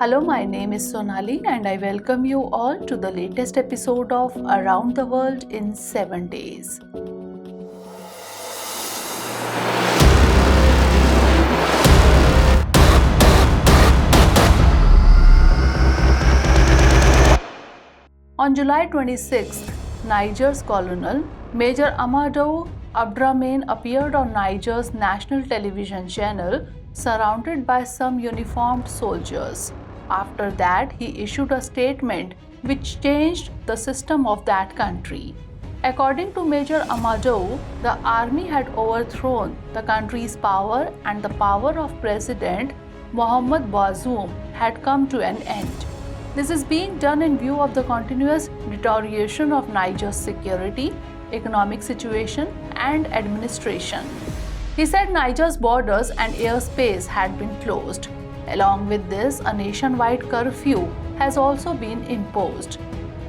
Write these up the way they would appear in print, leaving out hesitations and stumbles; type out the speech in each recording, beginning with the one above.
Hello, my name is Sonali and I welcome you all to the latest episode of Around the World in 7 Days. On July 26th, Niger's colonel, Major Amadou Abdrahmane appeared on Niger's national television channel surrounded by some uniformed soldiers. After that, he issued a statement which changed the system of that country. According to Major Amadou, the army had overthrown the country's power and the power of President Mohamed Bazoum had come to an end. This is being done in view of the continuous deterioration of Niger's security, economic situation, and administration. He said Niger's borders and airspace had been closed. Along with this, a nationwide curfew has also been imposed.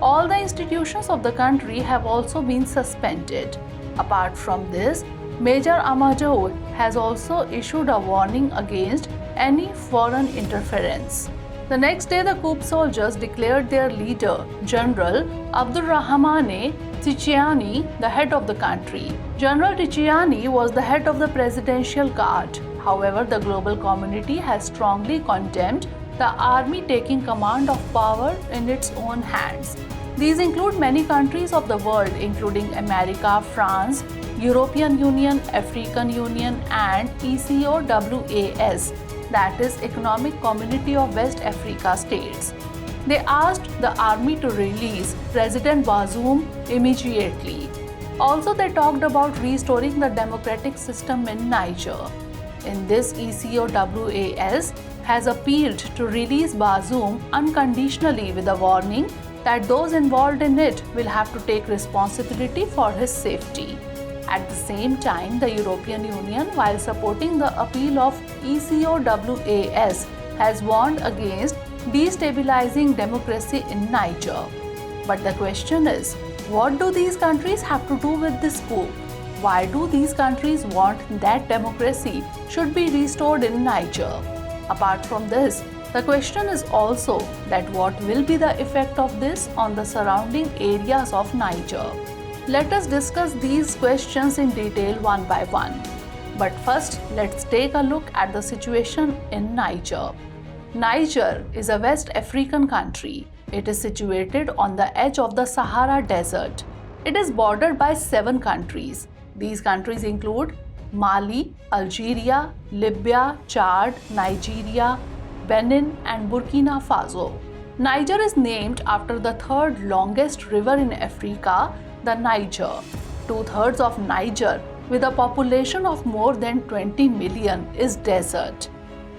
All the institutions of the country have also been suspended. Apart from this, Major Amadou has also issued a warning against any foreign interference. The next day, the coup soldiers declared their leader, General Abdurrahmane Tchiani, the head of the country. General Tchiani was the head of the Presidential Guard. However, the global community has strongly condemned the army taking command of power in its own hands. These include many countries of the world, including America, France, European Union, African Union, and ECOWAS, that is Economic Community of West Africa States. They asked the army to release President Bazoum immediately. Also, they talked about restoring the democratic system in Niger. In this, ECOWAS has appealed to release Bazoum unconditionally with a warning that those involved in it will have to take responsibility for his safety. At the same time, the European Union, while supporting the appeal of ECOWAS, has warned against destabilizing democracy in Niger. But the question is, what do these countries have to do with this coup? Why do these countries want that democracy should be restored in Niger? Apart from this, the question is also that what will be the effect of this on the surrounding areas of Niger? Let us discuss these questions in detail one by one. But first, let's take a look at the situation in Niger. Niger is a West African country. It is situated on the edge of the Sahara Desert. It is bordered by 7 countries. These countries include Mali, Algeria, Libya, Chad, Nigeria, Benin, and Burkina Faso. Niger is named after the third longest river in Africa, the Niger. 2/3 of Niger, with a population of more than 20 million, is desert.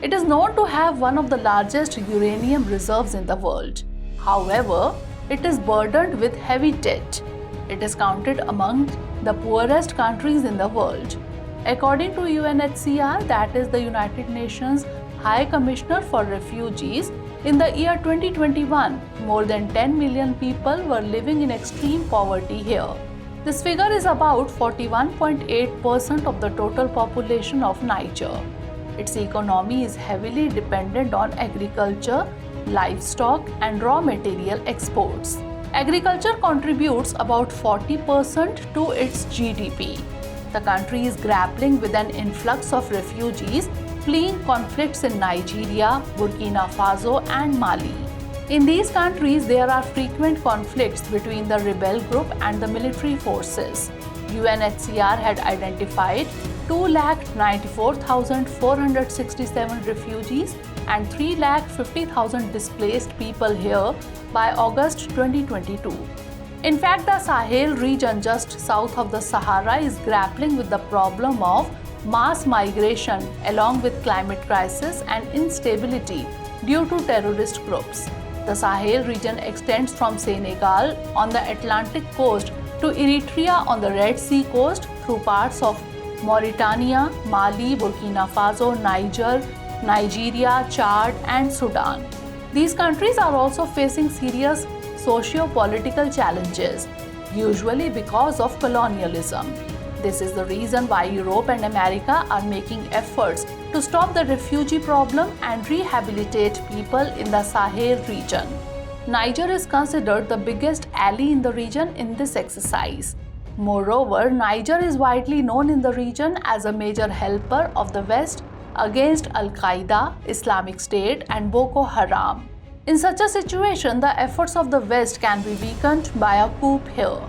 It is known to have one of the largest uranium reserves in the world. However, it is burdened with heavy debt. It is counted among the poorest countries in the world. According to UNHCR, that is the United Nations High Commissioner for Refugees, in the year 2021, more than 10 million people were living in extreme poverty here. This figure is about 41.8% of the total population of Niger. Its economy is heavily dependent on agriculture, livestock, and raw material exports. Agriculture contributes about 40% to its GDP. The country is grappling with an influx of refugees fleeing conflicts in Nigeria, Burkina Faso, and Mali. In these countries, there are frequent conflicts between the rebel group and the military forces. UNHCR had identified 2,94,467 refugees and 3,50,000 displaced people here by August 2022. In fact, the Sahel region just south of the Sahara is grappling with the problem of mass migration along with climate crisis and instability due to terrorist groups. The Sahel region extends from Senegal on the Atlantic coast to Eritrea on the Red Sea coast through parts of Mauritania, Mali, Burkina Faso, Niger, Nigeria, Chad, and Sudan. These countries are also facing serious socio-political challenges, usually because of colonialism. This is the reason why Europe and America are making efforts to stop the refugee problem and rehabilitate people in the Sahel region. Niger is considered the biggest ally in the region in this exercise. Moreover, Niger is widely known in the region as a major helper of the West against Al-Qaeda, Islamic State, and Boko Haram. In such a situation, the efforts of the West can be weakened by a coup here.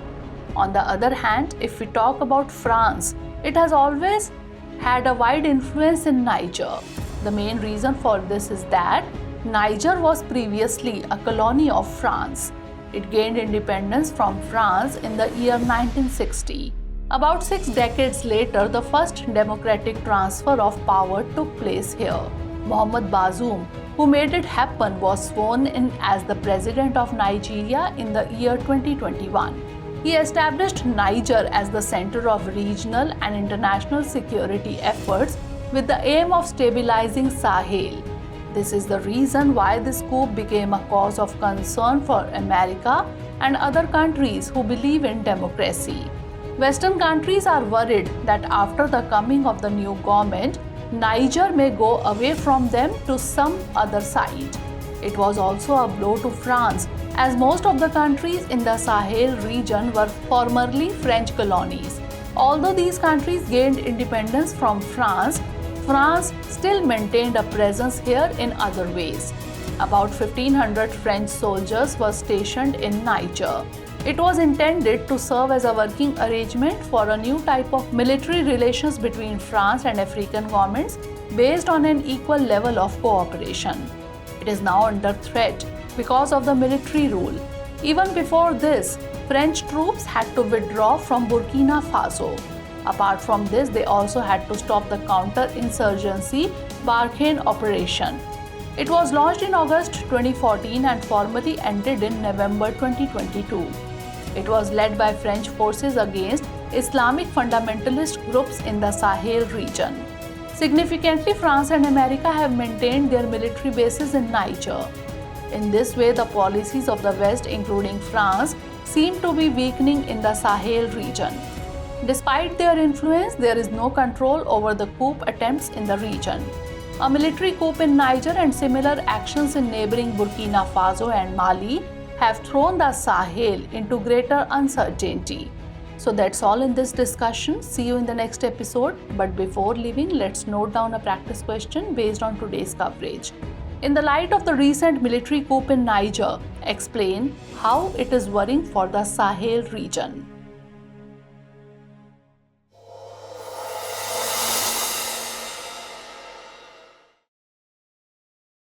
On the other hand, if we talk about France, it has always had a wide influence in Niger. The main reason for this is that Niger was previously a colony of France. It gained independence from France in the year 1960. About 6 decades later, the first democratic transfer of power took place here. Mohamed Bazoum, who made it happen, was sworn in as the president of Nigeria in the year 2021. He established Niger as the center of regional and international security efforts with the aim of stabilizing Sahel. This is the reason why this coup became a cause of concern for America and other countries who believe in democracy. Western countries are worried that after the coming of the new government, Niger may go away from them to some other side. It was also a blow to France, as most of the countries in the Sahel region were formerly French colonies. Although these countries gained independence from France, France still maintained a presence here in other ways. About 1,500 French soldiers were stationed in Niger. It was intended to serve as a working arrangement for a new type of military relations between France and African governments based on an equal level of cooperation. It is now under threat because of the military rule. Even before this, French troops had to withdraw from Burkina Faso. Apart from this, they also had to stop the counter-insurgency Barkhane operation. It was launched in August 2014 and formally ended in November 2022. It was led by French forces against Islamic fundamentalist groups in the Sahel region. Significantly, France and America have maintained their military bases in Niger. In this way, the policies of the West, including France, seem to be weakening in the Sahel region. Despite their influence, there is no control over the coup attempts in the region. A military coup in Niger and similar actions in neighboring Burkina Faso and Mali have thrown the Sahel into greater uncertainty. So that's all in this discussion. See you in the next episode. But before leaving, let's note down a practice question based on today's coverage. In the light of the recent military coup in Niger, explain how it is worrying for the Sahel region.